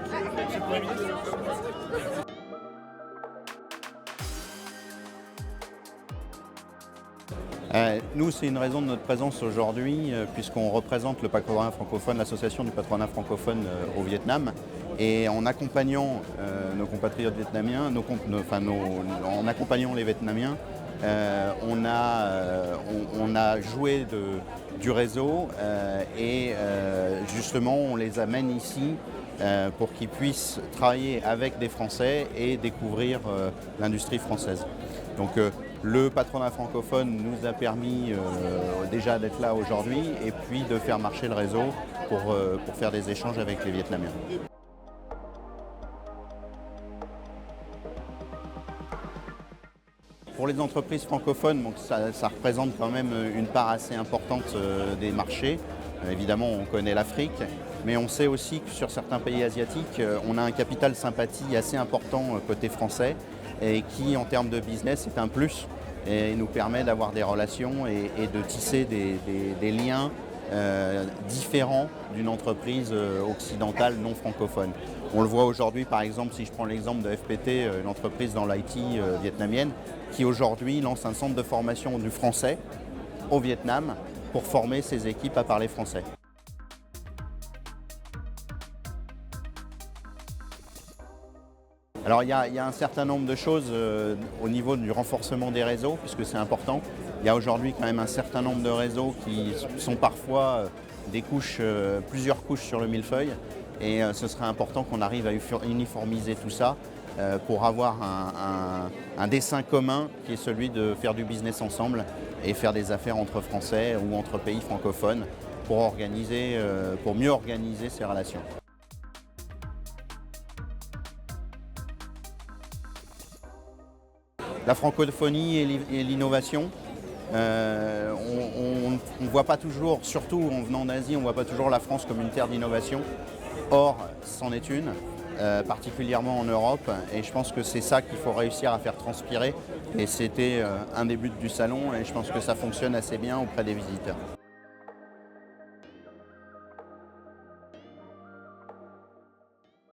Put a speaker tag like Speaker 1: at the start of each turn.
Speaker 1: Monsieur le Premier ministre.
Speaker 2: Nous, c'est une raison de notre présence aujourd'hui, puisqu'on représente le patronat francophone, l'association du patronat francophone au Vietnam. Et en accompagnant nos compatriotes vietnamiens, en accompagnant les Vietnamiens, on a joué du réseau et justement on les amène ici pour qu'ils puissent travailler avec des Français et découvrir l'industrie française. Donc le patronat francophone nous a permis déjà d'être là aujourd'hui et puis de faire marcher le réseau pour faire des échanges avec les Vietnamiens. Pour les entreprises francophones, donc ça représente quand même une part assez importante des marchés. Évidemment, on connaît l'Afrique, mais on sait aussi que sur certains pays asiatiques, on a un capital sympathie assez important côté français et qui, en termes de business, est un plus et nous permet d'avoir des relations et de tisser des liens différents d'une entreprise occidentale non francophone. On le voit aujourd'hui, par exemple, si je prends l'exemple de FPT, une entreprise dans l'IT vietnamienne, qui aujourd'hui lance un centre de formation du français au Vietnam pour former ses équipes à parler français. Alors il y a un certain nombre de choses au niveau du renforcement des réseaux, puisque c'est important. Il y a aujourd'hui quand même un certain nombre de réseaux qui sont parfois des couches, plusieurs couches sur le millefeuille. Et ce serait important qu'on arrive à uniformiser tout ça pour avoir un dessein commun qui est celui de faire du business ensemble et faire des affaires entre Français ou entre pays francophones pour mieux organiser ces relations. La francophonie et l'innovation, on ne voit pas toujours, surtout en venant d'Asie, on ne voit pas toujours la France comme une terre d'innovation. Or, c'en est une, particulièrement en Europe, et je pense que c'est ça qu'il faut réussir à faire transpirer. Et c'était un des buts du salon, et je pense que ça fonctionne assez bien auprès des visiteurs.